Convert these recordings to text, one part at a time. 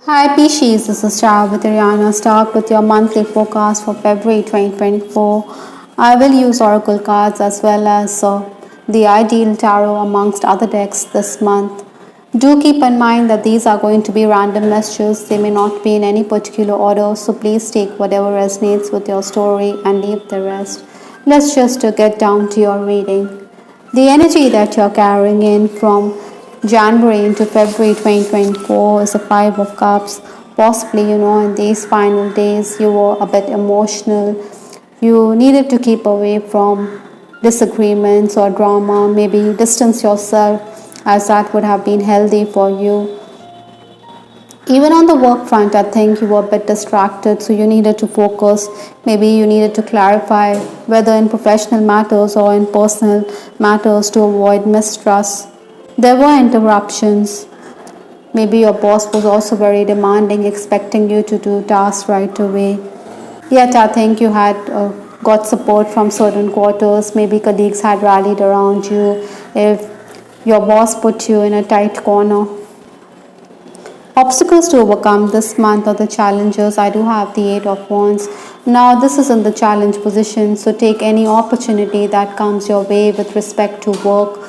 Hi Pisces, this is Star with Ariana. Start with your monthly forecast for February 2024. I will use Oracle cards as well as the Ideal Tarot amongst other decks this month. Do keep in mind that these are going to be random messages. They may not be in any particular order, so please take whatever resonates with your story and leave the rest. Let's just get down to your reading. The energy that you're carrying in from January into February 2024 is a Five of Cups. Possibly, in these final days, you were a bit emotional. You needed to keep away from disagreements or drama, maybe distance yourself, as that would have been healthy for you. Even on the work front, I think you were a bit distracted, so you needed to focus. Maybe you needed to clarify whether in professional matters or in personal matters to avoid mistrust. There were interruptions. Maybe your boss was also very demanding, expecting you to do tasks right away. Yet I think you had got support from certain quarters. Maybe colleagues had rallied around you if your boss put you in a tight corner. Obstacles to overcome this month are the challenges. I do have the Eight of Wands. Now this is in the challenge position, so take any opportunity that comes your way with respect to work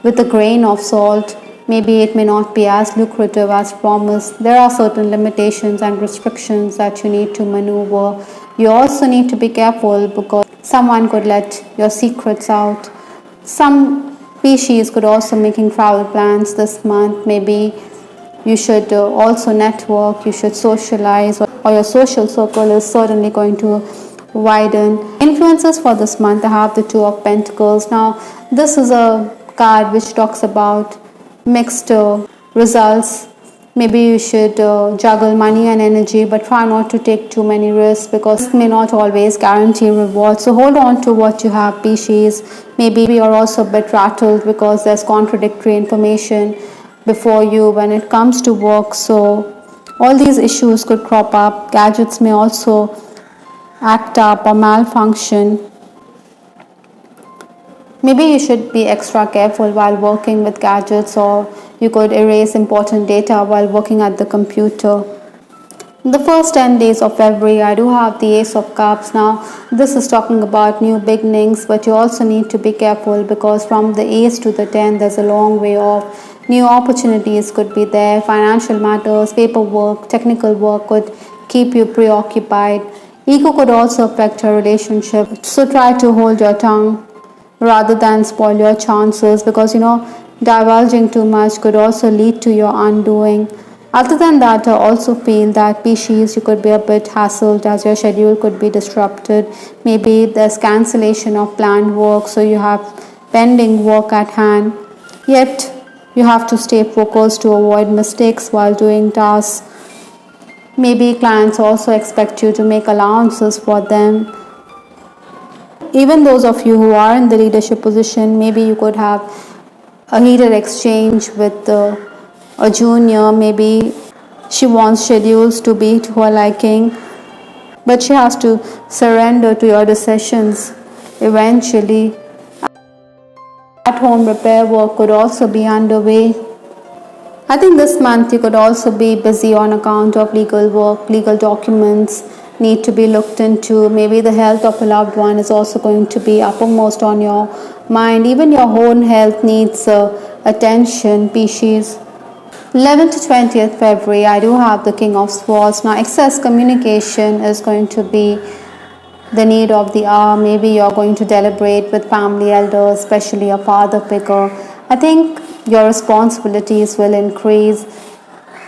with a grain of salt. Maybe it may not be as lucrative as promised. There are certain limitations and restrictions that you need to maneuver. You also need to be careful because someone could let your secrets out. Some species could also making travel plans this month. Maybe you should also network, you should socialize, or your social circle is certainly going to widen. Influences for this month, I have the Two of Pentacles. Now this is a card which talks about mixed results. Maybe you should juggle money and energy, but try not to take too many risks because it may not always guarantee rewards. So hold on to what you have, Pisces. Maybe you're also a bit rattled because there's contradictory information before you when it comes to work. So all these issues could crop up. Gadgets may also act up or malfunction. Maybe you should be extra careful while working with gadgets, or you could erase important data while working at the computer. The first 10 days of February, I do have the Ace of Cups. Now, this is talking about new beginnings, but you also need to be careful because from the Ace to the 10, there's a long way off. New opportunities could be there. Financial matters, paperwork, technical work could keep you preoccupied. Ego could also affect your relationship, so try to hold your tongue rather than spoil your chances because divulging too much could also lead to your undoing. Other than that, I also feel that Pisces, you could be a bit hassled as your schedule could be disrupted. Maybe there's cancellation of planned work, so you have pending work at hand. Yet you have to stay focused to avoid mistakes while doing tasks. Maybe clients also expect you to make allowances for them. Even those of you who are in the leadership position, maybe you could have a heated exchange with a junior. Maybe she wants schedules to be to her liking, but she has to surrender to your decisions eventually. At home repair work could also be underway. I think this month you could also be busy on account of legal work, legal documents need to be looked into. Maybe the health of a loved one is also going to be uppermost on your mind. Even your own health needs attention, Pisces. 11th to 20th February, I do have the King of Swords. Now, excess communication is going to be the need of the hour. Maybe you're going to deliberate with family elders, especially a father figure. I think your responsibilities will increase.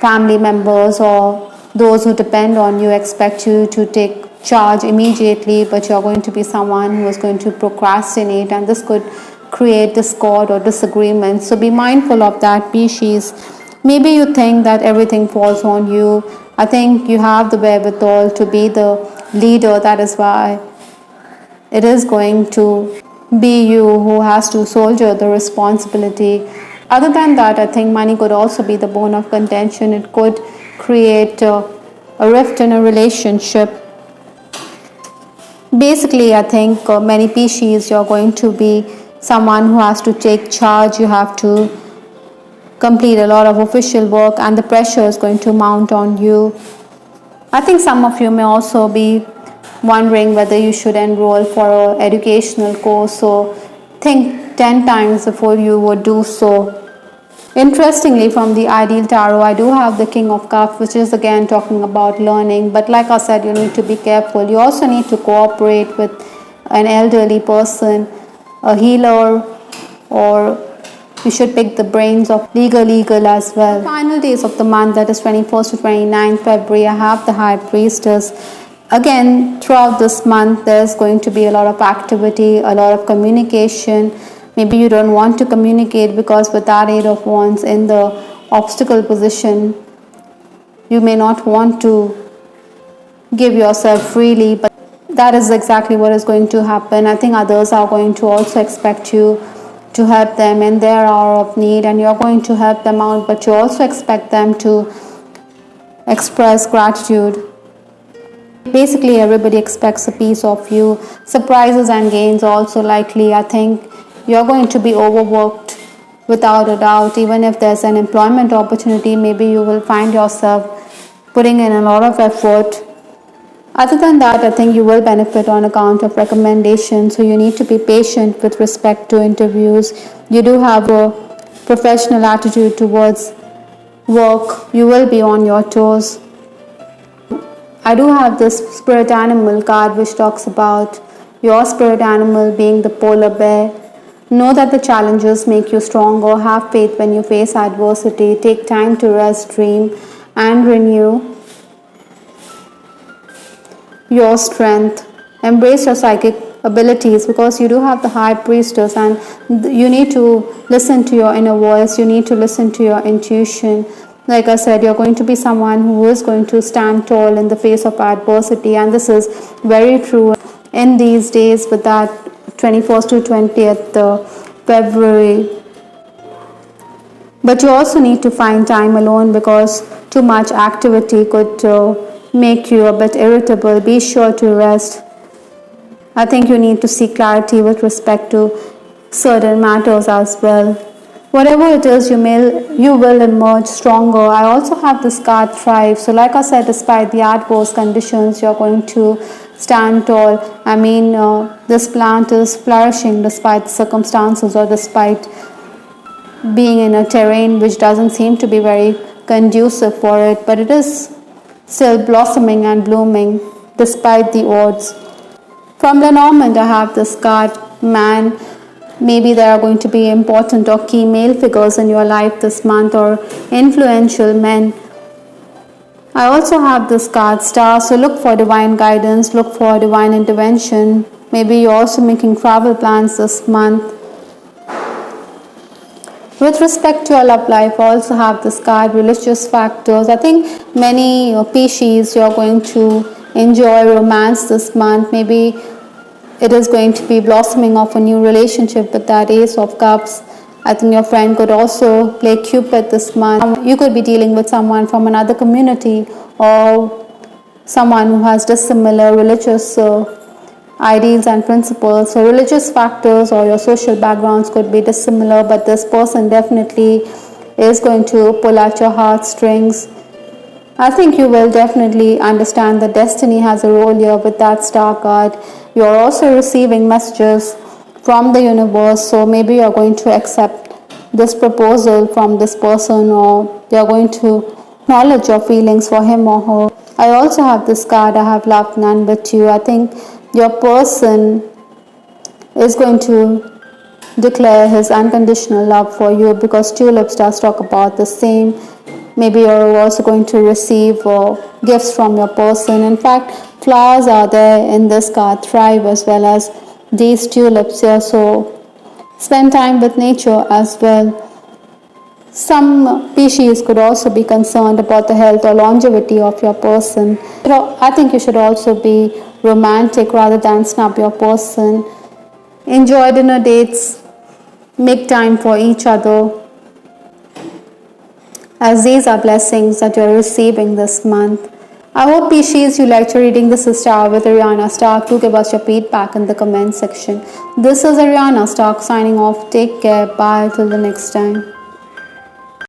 Family members or those who depend on you expect you to take charge immediately, but you're going to be someone who is going to procrastinate, and this could create discord or disagreement. So be mindful of that, Pisces. Maybe you think that everything falls on you. I think you have the wherewithal to be the leader. That is why it is going to be you who has to soldier the responsibility. Other than that, I think money could also be the bone of contention. It could create a rift in a relationship. Basically, I think many Pisces, you're going to be someone who has to take charge. You have to complete a lot of official work, and the pressure is going to mount on you. I think some of you may also be wondering whether you should enroll for an educational course, so think 10 times before you would do so. Interestingly, from the Ideal Tarot, I do have the King of Cups, which is again talking about learning. But like I said, you need to be careful. You also need to cooperate with an elderly person, a healer, or you should pick the brains of legal as well. Final days of the month, that is 21st to 29th February, I have the High Priestess. Again, throughout this month, there's going to be a lot of activity, a lot of communication. Maybe you don't want to communicate because with that Eight of Wands in the obstacle position, you may not want to give yourself freely, but that is exactly what is going to happen. I think others are going to also expect you to help them in their hour of need, and you're going to help them out, but you also expect them to express gratitude. Basically, everybody expects a piece of you. Surprises and gains also likely. I think you're going to be overworked without a doubt. Even if there's an employment opportunity, maybe you will find yourself putting in a lot of effort. Other than that, I think you will benefit on account of recommendations, so you need to be patient with respect to interviews. You do have a professional attitude towards work. You will be on your toes. I do have this spirit animal card which talks about your spirit animal being the polar bear. Know that the challenges make you stronger. Have faith when you face adversity. Take time to rest, dream, and renew your strength. Embrace your psychic abilities, because you do have the High Priestess, and you need to listen to your inner voice. You need to listen to your intuition. Like I said, you're going to be someone who is going to stand tall in the face of adversity, and this is very true in these days with that 21st to 20th February. But you also need to find time alone, because too much activity could make you a bit irritable. Be sure to rest. I think you need to seek clarity with respect to certain matters as well. Whatever it is, you will emerge stronger. I also have this card Thrive. So like I said, despite the adverse conditions, you're going to stand tall. I mean, this plant is flourishing despite the circumstances, or despite being in a terrain which doesn't seem to be very conducive for it, but it is still blossoming and blooming despite the odds. From Lenormand, I have this card Man. Maybe there are going to be important or key male figures in your life this month, or influential men. I also have this card Star, so look for divine guidance, look for divine intervention. Maybe you're also making travel plans this month. With respect to your love life, I also have this card Religious Factors. I think many Pisces, you're going to enjoy romance this month. Maybe it is going to be blossoming of a new relationship with that Ace of Cups. I think your friend could also play Cupid this month. You could be dealing with someone from another community, or someone who has dissimilar religious ideals and principles. So religious factors or your social backgrounds could be dissimilar, but this person definitely is going to pull at your heartstrings. I think you will definitely understand that destiny has a role here with that Star card. You are also receiving messages from the universe, so maybe you are going to accept this proposal from this person, or you are going to acknowledge your feelings for him or her. I also have this card, I have loved none but you. I think your person is going to declare his unconditional love for you, because tulips does talk about the same. Maybe you're also going to receive gifts from your person. In fact, flowers are there in this card Thrive, as well as these tulips here. So spend time with nature as well. Some Pisces could also be concerned about the health or longevity of your person. I think you should also be romantic rather than snub your person. Enjoy dinner dates. Make time for each other, as these are blessings that you're receiving this month. I hope Pisces you liked your reading. This is Star with Ariana Stark. Do give us your feedback in the comment section. This is Ariana Stark signing off. Take care. Bye till the next time.